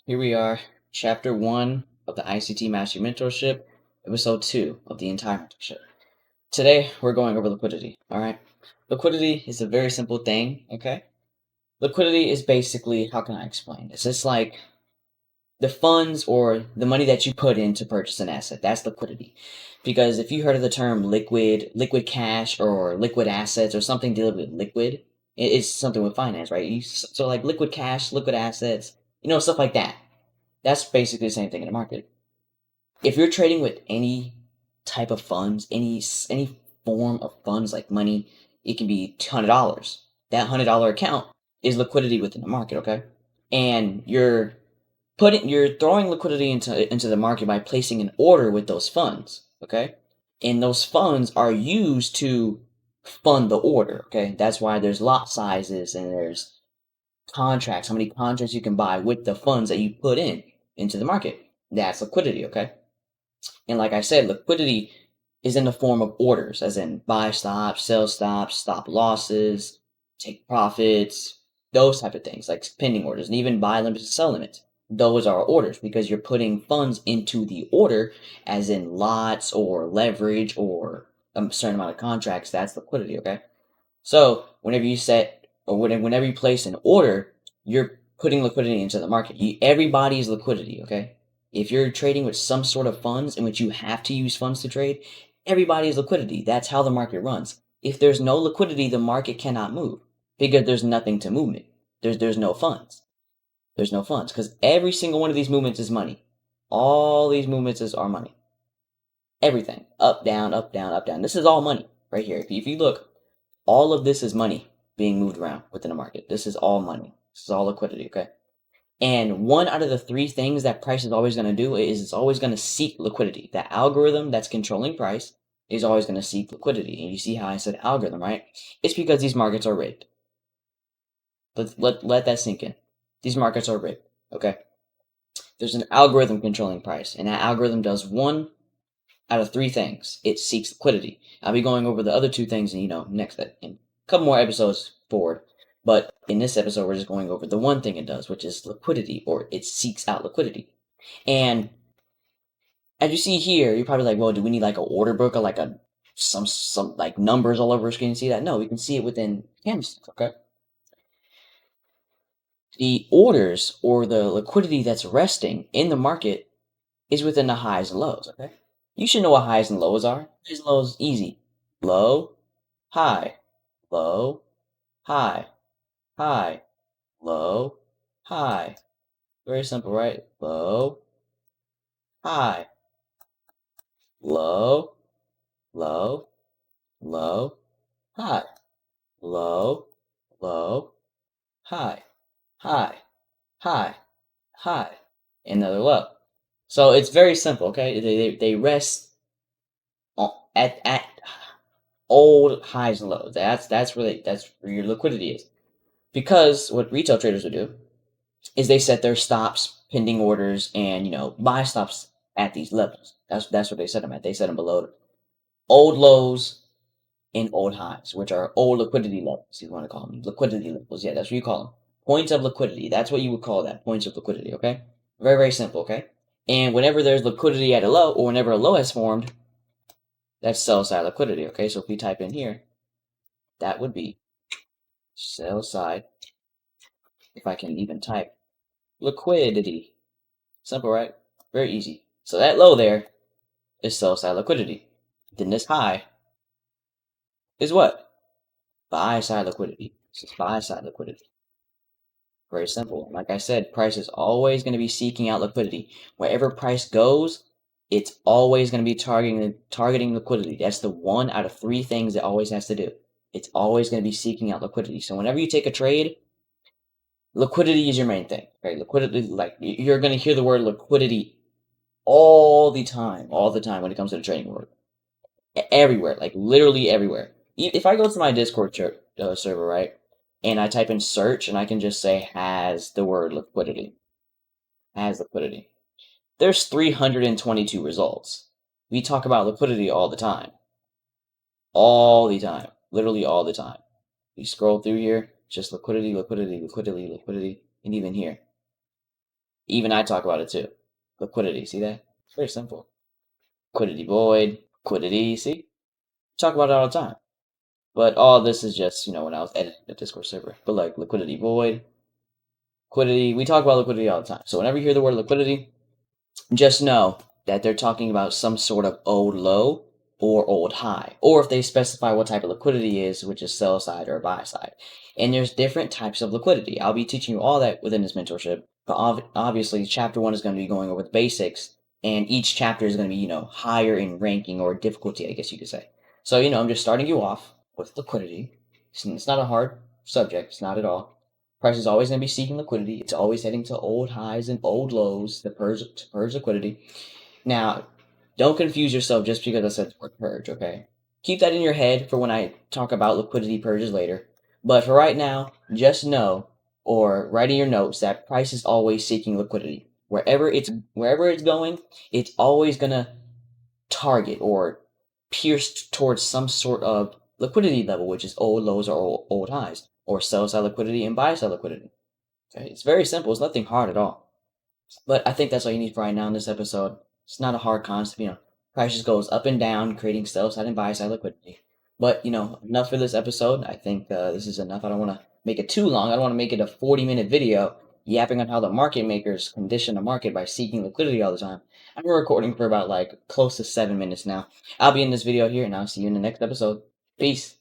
Here we are, Chapter 1 of the ICT Mastery Mentorship, Episode 2 of the entire mentorship. Today, we're going over liquidity, alright? Liquidity is a very simple thing, okay? Liquidity is basically, how can I explain this? It's like the funds or the money that you put in to purchase an asset. That's liquidity. Because if you heard of the term liquid cash, or liquid assets, or something dealing with liquid, it's something with finance, right? So like liquid cash, liquid assets, stuff like that. That's basically the same thing in the market. If you're trading with any type of funds, any form of funds like money, it can be $100. That $100 account is liquidity within the market, okay? And you're throwing liquidity into the market by placing an order with those funds, okay? And those funds are used to fund the order, okay? That's why there's lot sizes and there's contracts, how many contracts you can buy with the funds that you put into the market. That's liquidity, okay? And like I said, liquidity is in the form of orders, as in buy stops, sell stops, stop losses, take profits, those type of things, like pending orders, and even buy limits and sell limits. Those are orders because you're putting funds into the order, as in lots or leverage or a certain amount of contracts. That's liquidity, okay? So whenever you set or whenever you place an order, you're putting liquidity into the market. Everybody is liquidity, okay? If you're trading with some sort of funds in which you have to use funds to trade, everybody is liquidity. That's how the market runs. If there's no liquidity, the market cannot move because there's nothing to movement. There's no funds. There's no funds because every single one of these movements is money. All these movements are money. Everything. Up, down, up, down, up, down. This is all money right here. If you look, all of this is money being moved around within the market. This is all money. This is all liquidity, okay? And one out of the three things that price is always going to do is it's always going to seek liquidity. The algorithm that's controlling price is always going to seek liquidity. And you see how I said algorithm, right? It's because these markets are rigged. Let that sink in. These markets are rigged, okay? There's an algorithm controlling price, and that algorithm does one out of three things. It seeks liquidity. I'll be going over the other two things, in a couple more episodes forward. But in this episode, we're just going over the one thing it does, which is liquidity, or it seeks out liquidity. And as you see here, you're probably like, well, do we need like an order book or like some like numbers all over our screen to see that? No, we can see it within candlesticks, okay? The orders or the liquidity that's resting in the market is within the highs and lows, okay? You should know what highs and lows are. Highs and lows, easy. Low, high, low, high, high, low, high. Very simple, right? Low, high, low, low, low, high, low, low, high, high, high, high, another low. So it's very simple, okay? They rest at old highs and lows. That's where your liquidity is. Because what retail traders would do is they set their stops, pending orders, and buy stops at these levels. That's what they set them at. They set them below old lows and old highs, which are old liquidity levels. You want to call them liquidity levels. Yeah, that's what you call them. Points of liquidity. That's what you would call that. Points of liquidity. Okay, very very simple. Okay, and whenever there's liquidity at a low, or whenever a low has formed, that's sell side liquidity. Okay, so if we type in here, that would be sell side. If I can even type liquidity. Simple, right? Very easy. So that low there is sell side liquidity. Then this high is what? Buy side liquidity. This is buy side liquidity. Very simple. Like I said, price is always going to be seeking out liquidity. Wherever price goes, it's always going to be targeting liquidity. That's the one out of three things it always has to do. It's always going to be seeking out liquidity. So whenever you take a trade, liquidity is your main thing. Right? Liquidity, like you're going to hear the word liquidity all the time when it comes to the trading world. Everywhere, like literally everywhere. If I go to my Discord server, right, and I type in search, and I can just say has the word liquidity, has liquidity. There's 322 results. We talk about liquidity all the time, literally all the time. You scroll through here, just liquidity, liquidity, liquidity, liquidity, and even here. Even I talk about it too. Liquidity, see that? It's very simple. Liquidity void, liquidity, see? Talk about it all the time. But all this is just, when I was editing the Discord server. But like liquidity void, liquidity, we talk about liquidity all the time. So whenever you hear the word liquidity, just know that they're talking about some sort of old low or old high, or if they specify what type of liquidity is, which is sell side or buy side. And there's different types of liquidity. I'll be teaching you all that within this mentorship. But obviously, chapter one is going to be going over the basics, and each chapter is going to be, higher in ranking or difficulty, I guess you could say. So, I'm just starting you off with liquidity. It's not a hard subject, it's not at all. Price is always going to be seeking liquidity. It's always heading to old highs and old lows to purge liquidity. Now, don't confuse yourself just because I said the word purge, okay? Keep that in your head for when I talk about liquidity purges later. But for right now, just know or write in your notes that price is always seeking liquidity. Wherever it's going, it's always gonna target or pierce towards some sort of liquidity level, which is old lows or old highs, or sell side liquidity and buy side liquidity. Okay? It's very simple. It's nothing hard at all. But I think that's all you need for right now in this episode. It's not a hard concept. Price just goes up and down, creating sell side and buy side liquidity. But enough for this episode. I think this is enough. I don't want to make it too long. I don't want to make it a 40-minute video yapping on how the market makers condition the market by seeking liquidity all the time. I'm recording for about like close to 7 minutes now. I'll be in this video here, and I'll see you in the next episode. Peace.